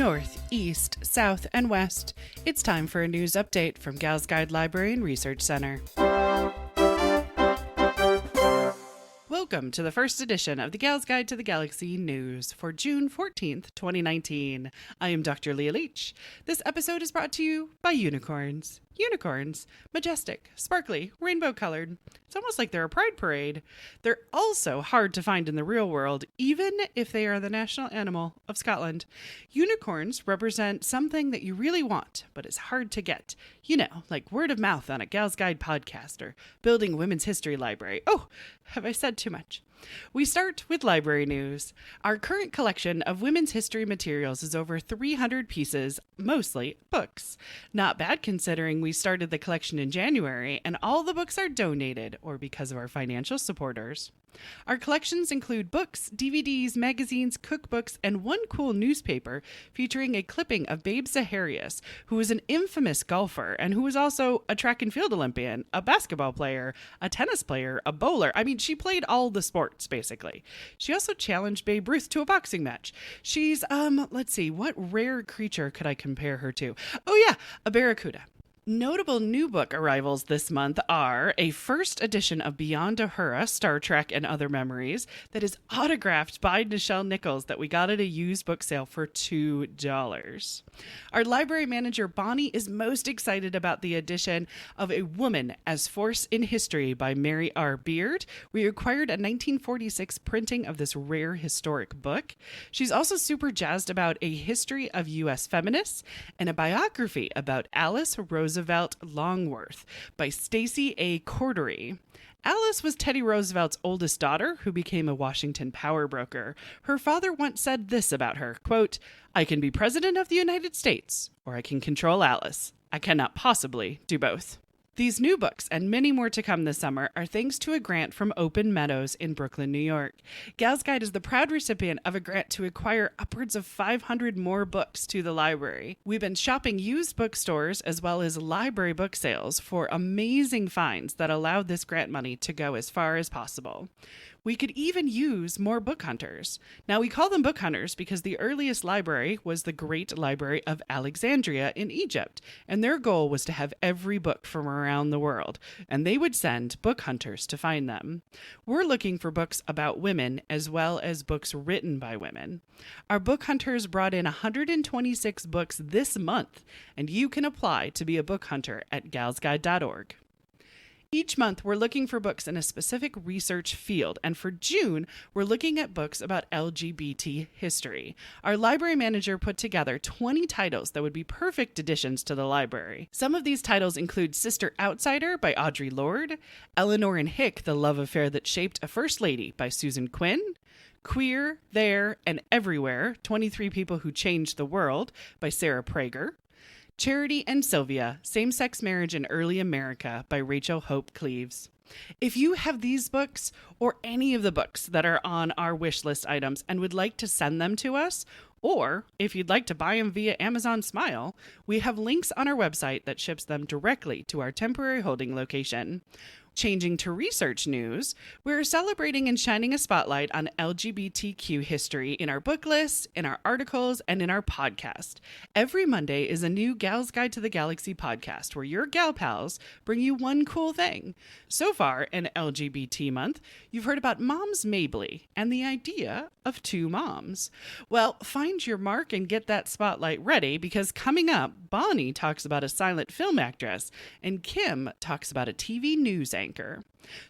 north, east, south, and west, it's time for a news update from Gals Guide Library and Research Center. Welcome to the first edition of the Gals Guide to the Galaxy News for June 14th, 2019. I am Dr. Leah Leach. This episode is brought to you by unicorns. Unicorns, majestic, sparkly, rainbow-colored. It's almost like they're a pride parade. They're also hard to find in the real world, even if they are the national animal of Scotland. Unicorns represent something that you really want, but it's hard to get. You know, like word of mouth on a Gals Guide podcast or building a women's history library. Oh, have I said too much? We start with library news. Our current collection of women's history materials is over 300 pieces, mostly books. Not bad considering we started the collection in January and all the books are donated or because of our financial supporters. Our collections include books, DVDs, magazines, cookbooks, and one cool newspaper featuring a clipping of Babe Zaharias, who was an infamous golfer and who was also a track and field Olympian, a basketball player, a tennis player, a bowler. I mean, she played all the sports, basically. She also challenged Babe Ruth to a boxing match. She's, let's see, what rare creature could I compare her to? Oh yeah, a barracuda. Notable new book arrivals this month are a first edition of Beyond Uhura, Star Trek and Other Memories, that is autographed by Nichelle Nichols that we got at a used book sale for $2. Our library manager, Bonnie, is most excited about the addition of A Woman as Force in History by Mary R. Beard. We acquired a 1946 printing of this rare historic book. She's also super jazzed about A History of U.S. Feminists and a biography about Alice Roosevelt Longworth by Stacey A. Cordery. Alice was Teddy Roosevelt's oldest daughter who became a Washington power broker. Her father once said this about her, quote, "I can be president of the United States, or I can control Alice. I cannot possibly do both." These new books and many more to come this summer are thanks to a grant from Open Meadows in Brooklyn, New York. Gals Guide is the proud recipient of a grant to acquire upwards of 500 more books to the library. We've been shopping used bookstores as well as library book sales for amazing finds that allowed this grant money to go as far as possible. We could even use more book hunters. Now, we call them book hunters because the earliest library was the Great Library of Alexandria in Egypt, and their goal was to have every book from around the world, and they would send book hunters to find them. We're looking for books about women as well as books written by women. Our book hunters brought in 126 books this month, and you can apply to be a book hunter at galsguide.org. Each month, we're looking for books in a specific research field, and for June, we're looking at books about LGBT history. Our library manager put together 20 titles that would be perfect additions to the library. Some of these titles include Sister Outsider by Audre Lorde, Eleanor and Hick, The Love Affair That Shaped a First Lady by Susan Quinn, Queer, There, and Everywhere, 23 People Who Changed the World by Sarah Prager, Charity and Sylvia, Same-Sex Marriage in Early America by Rachel Hope Cleaves. If you have these books or any of the books that are on our wish list items and would like to send them to us, or if you'd like to buy them via Amazon Smile, we have links on our website that ships them directly to our temporary holding location. Changing to research news, we're celebrating and shining a spotlight on LGBTQ history in our book list, in our articles, and in our podcast. Every Monday is a new Gals Guide to the Galaxy podcast where your gal pals bring you one cool thing. So far, in LGBT month, you've heard about Moms Mabley and the idea of two moms. Well, find your mark and get that spotlight ready because coming up, Bonnie talks about a silent film actress and Kim talks about a TV news anchor.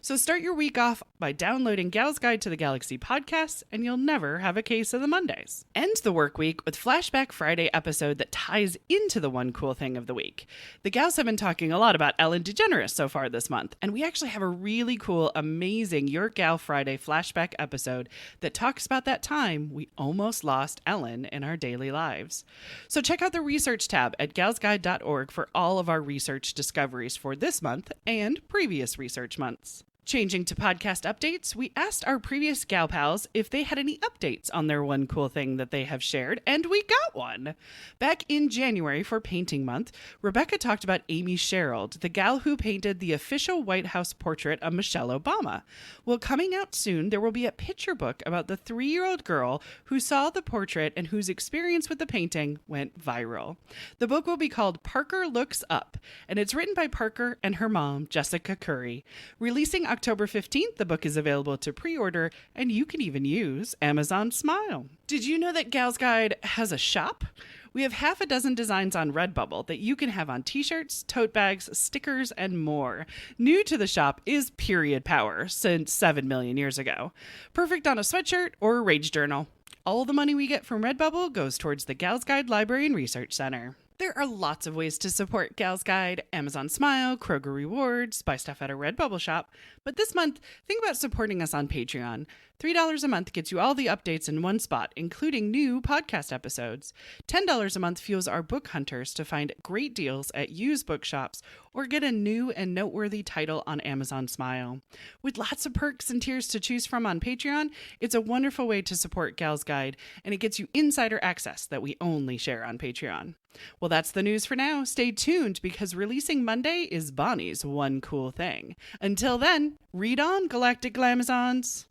So start your week off by downloading Gals Guide to the Galaxy podcast, and you'll never have a case of the Mondays. End the work week with Flashback Friday episode that ties into the one cool thing of the week. The gals have been talking a lot about Ellen DeGeneres so far this month, and we actually have a really cool, amazing Your Gal Friday flashback episode that talks about that time we almost lost Ellen in our daily lives. So check out the research tab at galsguide.org for all of our research discoveries for this month and previous research months. Changing to podcast updates, we asked our previous gal pals if they had any updates on their one cool thing that they have shared, and we got one. Back in January for Painting Month, Rebecca talked about Amy Sherald, the gal who painted the official White House portrait of Michelle Obama. Well, coming out soon, there will be a picture book about the 3-year-old girl who saw the portrait and whose experience with the painting went viral. The book will be called Parker Looks Up, and it's written by Parker and her mom, Jessica Curry. Releasing October 15th, the book is available to pre-order, and you can even use Amazon Smile. Did you know that Gals Guide has a shop? We have half a dozen designs on Redbubble that you can have on t-shirts, tote bags, stickers, and more. New to the shop is Period Power, since 7 million years ago. Perfect on a sweatshirt or a rage journal. All the money we get from Redbubble goes towards the Gals Guide Library and Research Center. There are lots of ways to support Gals Guide, Amazon Smile, Kroger Rewards, buy stuff at a Redbubble shop. But this month, think about supporting us on Patreon. $3 a month gets you all the updates in one spot, including new podcast episodes. $10 a month fuels our book hunters to find great deals at used bookshops or get a new and noteworthy title on Amazon Smile. With lots of perks and tiers to choose from on Patreon, it's a wonderful way to support Gals Guide, and it gets you insider access that we only share on Patreon. Well, that's the news for now. Stay tuned because releasing Monday is Bonnie's one cool thing. Until then, read on, Galactic Glamazons.